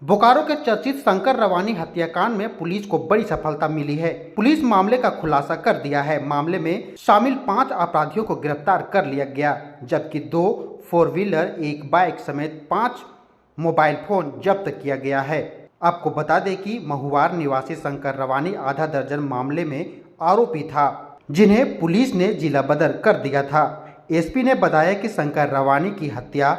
बोकारो के चर्चित शंकर रवानी हत्याकांड में पुलिस को बड़ी सफलता मिली है। पुलिस मामले का खुलासा कर दिया है। मामले में शामिल 5 अपराधियों को गिरफ्तार कर लिया गया, जबकि 2 4 व्हीलर, 1 बाइक समेत 5 मोबाइल फोन जब्त किया गया है। आपको बता दें कि महुआर निवासी शंकर रवानी आधा दर्जन मामले में आरोपी था, जिन्हें पुलिस ने जिला बदर कर दिया था। एसपी ने बताया कि शंकर रवानी की हत्या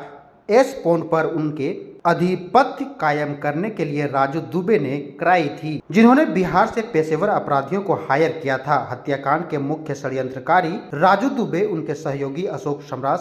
एस पॉइंट पर उनके आधिपत्य कायम करने के लिए राजू दुबे ने कराई थी, जिन्होंने बिहार से पेशेवर अपराधियों को हायर किया था। हत्याकांड के मुख्य षड्यंत्रकारी राजू दुबे, उनके सहयोगी अशोक सम्राट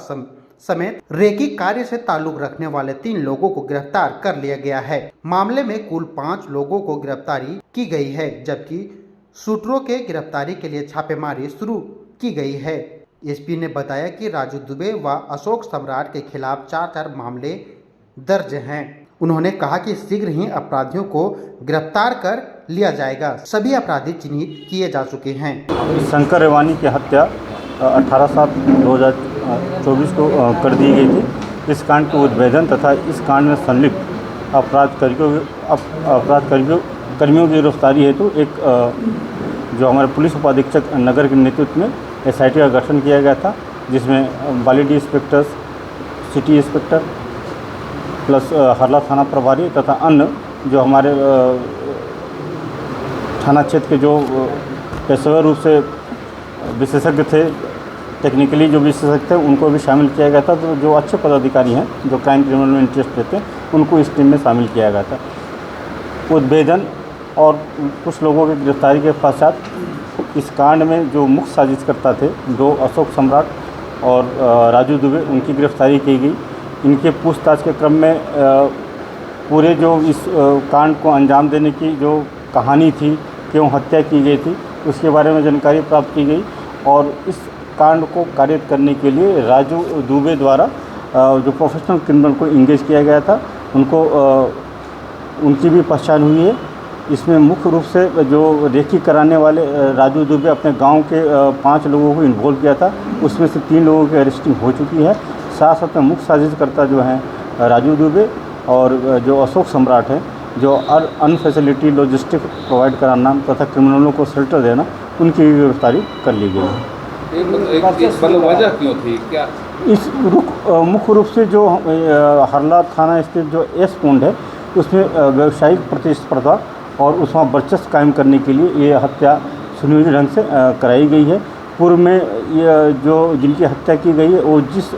समेत रेकी कार्य से ताल्लुक रखने वाले 3 लोगों को गिरफ्तार कर लिया गया है। मामले में कुल 5 लोगों को गिरफ्तारी की गई है, जबकि शूटरों के गिरफ्तारी के लिए छापेमारी शुरू की गई है। एसपी ने बताया कि राजू दुबे व अशोक सम्राट के खिलाफ 4 मामले दर्ज हैं। उन्होंने कहा कि शीघ्र ही अपराधियों को गिरफ्तार कर लिया जाएगा। सभी अपराधी चिन्हित किए जा चुके हैं। शंकर रवानी की हत्या 18/7/2024 को कर दी गई थी। इस कांड के उद्भेदन तथा इस कांड में संलिप्त कर्मियों की गिरफ्तारी हेतु एक जो हमारे पुलिस उपाधीक्षक नगर के नेतृत्व में SIT का गठन किया गया था, जिसमें बालीडी इंस्पेक्टर्स, सिटी इंस्पेक्टर प्लस हरला थाना प्रभारी तथा अन्य जो हमारे थाना क्षेत्र के जो पेशेवर रूप से विशेषज्ञ थे, टेक्निकली जो विशेषज्ञ थे, उनको भी शामिल किया गया था। तो जो अच्छे पदाधिकारी हैं, जो क्राइम क्रिमिनल में इंटरेस्ट लेते हैं, उनको इस टीम में शामिल किया गया था। उद्भेदन और कुछ लोगों की गिरफ्तारी के पश्चात इस कांड में जो मुख्य साजिशकर्ता थे, 2 अशोक सम्राट और राजू दुबे, उनकी गिरफ्तारी की गई। इनके पूछताछ के क्रम में पूरे जो इस कांड को अंजाम देने की जो कहानी थी, क्यों हत्या की गई थी, उसके बारे में जानकारी प्राप्त की गई और इस कांड को कारित करने के लिए राजू दुबे द्वारा जो प्रोफेशनल क्रिमिनल को इंगेज किया गया था, उनकी भी पहचान हुई है। इसमें मुख्य रूप से जो रेकी कराने वाले राजू दुबे अपने गांव के 5 लोगों को इन्वॉल्व किया था, उसमें से 3 लोगों की अरेस्टिंग हो चुकी है। साथ साथ में मुख्य साजिशकर्ता जो हैं राजू दुबे और जो अशोक सम्राट हैं, जो अनफैसिलिटी लॉजिस्टिक प्रोवाइड कराना तथा क्रिमिनलों को शेल्टर देना, उनकी गिरफ्तारी कर ली गई है। वजह क्यों थी क्या? इस मुख्य रूप से जो हरला थाना स्थित जो एस पॉइंट है, उसमें व्यावसायिक प्रतिस्पर्धा और उसमें वर्चस्व कायम करने के लिए ये हत्या सुनियोजित ढंग से कराई गई है। पूर्व में ये जो जिनकी हत्या की गई है, वो जिस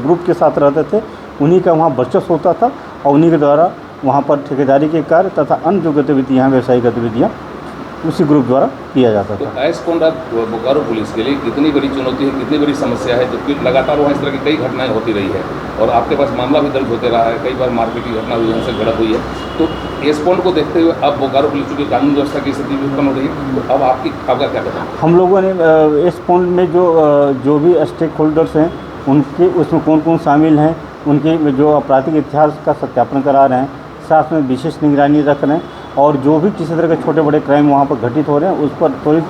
ग्रुप के साथ रहते थे, उन्हीं का वहाँ वर्चस्व होता था और उन्हीं के द्वारा वहाँ पर ठेकेदारी के कार्य तथा अन्य जो गतिविधियाँ, व्यवसायिक गतिविधियाँ उसी ग्रुप द्वारा किया जाता था। तो एस पॉइंट बोकारो पुलिस के लिए कितनी बड़ी चुनौती है, कितनी बड़ी समस्या है, जबकि लगातार वहाँ इस तरह की कई घटनाएं होती रही है और आपके पास मामला भी दर्ज होते रहा है, कई बार मारपीट की घटना हुई, उनसे झड़प हुई है। तो एस पॉइंट को देखते हुए अब बोकारो पुलिस की कानून व्यवस्था की स्थिति भी उत्पन्न हो रही है, तो अब आपका क्या कहना है? हम लोगों ने एस पॉइंट में जो भी स्टेक होल्डर्स हैं, उनके उसमें कौन कौन शामिल हैं, उनके जो आपराधिक इतिहास का सत्यापन करा रहे हैं, साथ में विशेष निगरानी रख रहे हैं और जो भी किसी तरह के छोटे बड़े क्राइम वहाँ पर घटित हो रहे हैं, उस पर त्वरित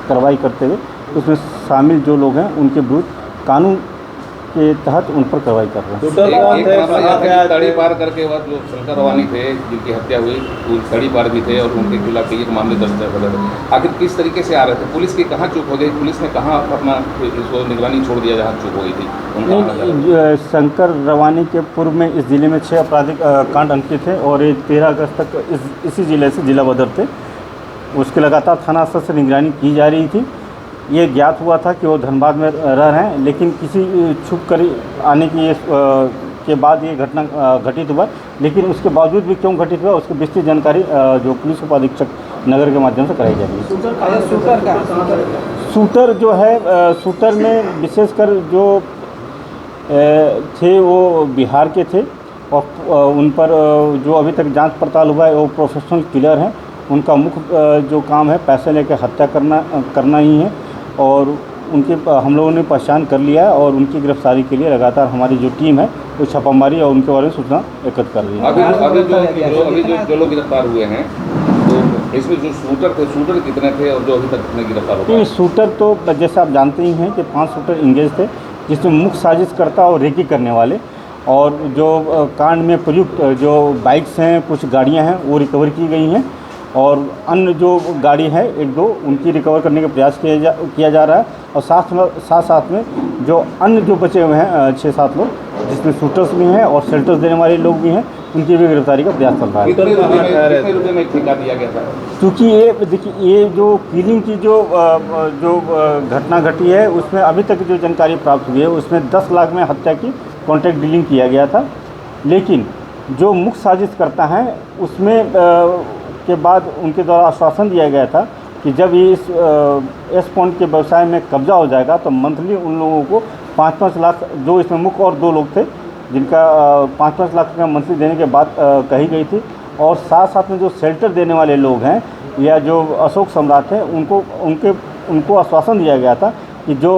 कार्रवाई करते हुए उसमें शामिल जो लोग हैं, उनके विरुद्ध कानून के तहत उन पर कार्रवाई कर रहे हैं। तड़ी पार करके बाद जो शंकर रवानी थे, जिनकी हत्या हुई, वो तड़ी पार भी थे और उनके खिलाफ एक मामले दर्ज थे। आखिर किस तरीके से आ रहे थे? पुलिस की कहाँ चूक हो गई? पुलिस ने कहाँ अपना इसको निगरानी छोड़ दिया जहाँ चूक हो गई थी? शंकर रवानी के पूर्व में इस जिले में 6 आपराधिक कांड अंकित थे और ये 13 अगस्त तक इसी जिले से जिला बदर थे। उसके लगातार थाना स्तर से निगरानी की जा रही थी। ये ज्ञात हुआ था कि वो धनबाद में रह रहे हैं, लेकिन किसी छुप कर आने की के बाद ये घटना घटित हुआ। लेकिन उसके बावजूद भी क्यों घटित हुआ, उसकी विस्तृत जानकारी जो पुलिस उपाधीक्षक नगर के माध्यम से कराई जाएगी। शूटर जो है, शूटर में विशेषकर जो थे वो बिहार के थे और उन पर जो अभी तक जांच पड़ताल हुआ है, वो प्रोफेशनल किलर हैं। उनका मुख्य जो काम है पैसे लेकर हत्या करना ही है और उनके हम लोगों ने पहचान कर लिया है और उनकी गिरफ्तारी के लिए लगातार हमारी जो टीम है वो छापामारी और उनके बारे में सूचना एकत्र कर रही है। अभी जो लोग गिरफ्तार हुए हैं, तो इसमें जो शूटर थे, शूटर कितने थे और जो अभी तक कितने गिरफ्तार हो गए? शूटर तो जैसे आप जानते ही हैं कि 5 शूटर इंगेज थे, जिसमें मुख्य साजिशकर्ता और रेकी करने वाले और जो कांड में प्रयुक्त जो बाइक्स हैं, कुछ गाड़ियां हैं, वो रिकवर की गई हैं और अन्य जो गाड़ी है 1-2 उनकी रिकवर करने का प्रयास किया जा रहा है। और साथ में जो अन्य जो बचे हुए हैं 6-7 लोग, जिसमें शूटर्स भी हैं और शेल्टर्स देने वाले लोग भी हैं, उनकी भी गिरफ्तारी का प्रयास चल रहा है। कितने रुपये में ठेका दिया गया था? क्योंकि ये देखिए, ये जो किलिंग की जो घटना घटी है, उसमें अभी तक जो जानकारी प्राप्त हुई है उसमें 10 लाख में हत्या की कॉन्ट्रैक्ट डीलिंग किया गया था। लेकिन जो मुख्य साजिश करता है उसमें के बाद उनके द्वारा आश्वासन दिया गया था कि जब ये इस एस-पॉइंट के व्यवसाय में कब्जा हो जाएगा तो मंथली उन लोगों को 5-5 लाख, जो इसमें मुख्य और 2 लोग थे जिनका 5-5 लाख रुपया मंथली देने के बाद कही गई थी। और साथ में जो शेल्टर देने वाले लोग हैं या जो अशोक सम्राट हैं, उनको आश्वासन दिया गया था कि जो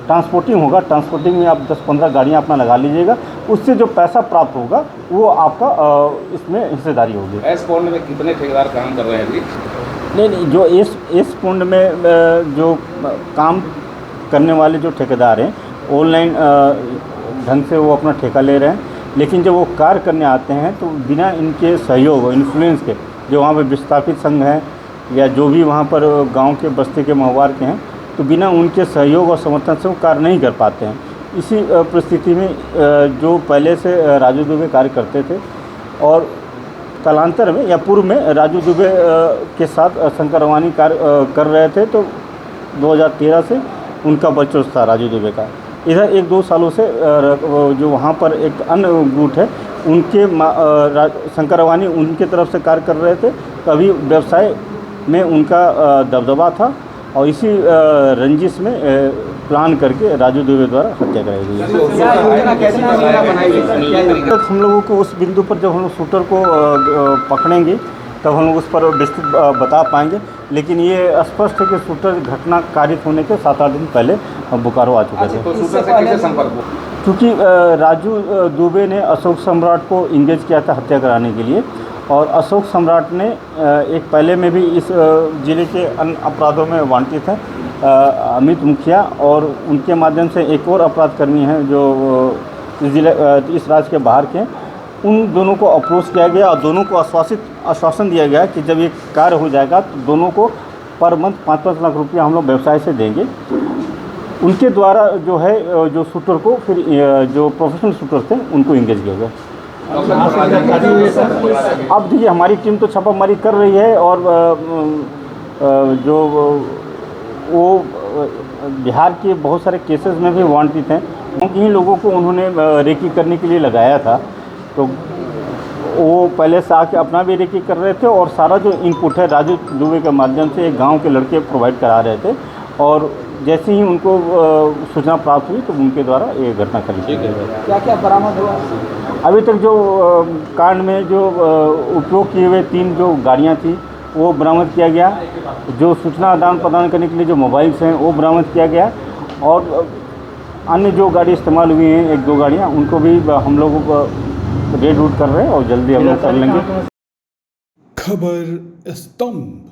ट्रांसपोर्टिंग होगा, ट्रांसपोर्टिंग में आप 10-15 गाड़ियाँ अपना लगा लीजिएगा, उससे जो पैसा प्राप्त होगा वो आपका इसमें हिस्सेदारी होगी। एस-पॉइंट में कितने ठेकेदार काम कर रहे हैं अभी? नहीं, जो एस-पॉइंट में जो काम करने वाले जो ठेकेदार हैं, ऑनलाइन ढंग से वो अपना ठेका ले रहे हैं, लेकिन जब वो कार्य करने आते हैं तो बिना इनके सहयोग, इन्फ्लुएंस के, जो वहाँ पे विस्थापित संघ हैं या जो भी वहाँ पर गांव के बस्ती के माहवार के हैं, तो बिना उनके सहयोग और समर्थन से वो कार्य नहीं कर पाते हैं। इसी परिस्थिति में जो पहले से राजू दुबे कार्य करते थे और कालांतर में या पूर्व में राजू दुबे के साथ शंकर रवानी कार्य कर रहे थे, तो 2013 से उनका वर्चस्व था राजू दुबे का। इधर 1-2 सालों से जो वहाँ पर एक अन्य गुट है, उनके शंकर रवानी उनके तरफ से कार्य कर रहे थे, तभी व्यवसाय में उनका दबदबा था और इसी रंजिश में प्लान करके राजू दुबे द्वारा हत्या कराई गई। हम लोगों को उस बिंदु पर जब हम लोग शूटर को पकड़ेंगे तब हम लोग उस पर विस्तृत बता पाएंगे, लेकिन ये स्पष्ट है कि शूटर घटना कारित होने के 7-8 दिन पहले बोकारो आ चुके थे। तो शूटर से कैसे संपर्क हुआ? क्योंकि राजू दुबे ने अशोक सम्राट को इंगेज किया था हत्या कराने के लिए, और अशोक सम्राट ने एक पहले में भी इस ज़िले के अन्य अपराधों में वांछित है, अमित मुखिया, और उनके माध्यम से एक और अपराधकर्मी हैं जो इस राज्य के बाहर के, उन दोनों को अप्रोच किया गया और दोनों को आश्वासन दिया गया कि जब ये कार्य हो जाएगा तो दोनों को पर मंथ 5-5 लाख रुपया हम लोग व्यवसाय से देंगे। उनके द्वारा जो है जो शूटर को फिर जो प्रोफेशनल शूटर थे उनको इंगेज किया गया। अब देखिए, हमारी टीम तो छापामारी कर रही है और जो वो बिहार के बहुत सारे केसेस में भी वांछित हैं, क्योंकि इन लोगों को उन्होंने रेकी करने के लिए लगाया था, तो वो पहले से आके अपना भी रेकी कर रहे थे और सारा जो इनपुट है राजू दुबे के माध्यम से एक गांव के लड़के प्रोवाइड करा रहे थे, और जैसे ही उनको सूचना प्राप्त हुई तो उनके द्वारा ये घटना करी। क्या बरामद हुआ? अभी तक जो कांड में जो उपयोग किए हुए 3 जो गाड़ियां थी वो बरामद किया गया, जो सूचना आदान प्रदान करने के लिए जो मोबाइल्स हैं वो बरामद किया गया, और अन्य जो गाड़ी इस्तेमाल हुई हैं 1-2 गाड़ियां, उनको भी हम लोग रेड रूट कर रहे हैं और जल्दी हम लोग कर लेंगे। खबर स्तंभ।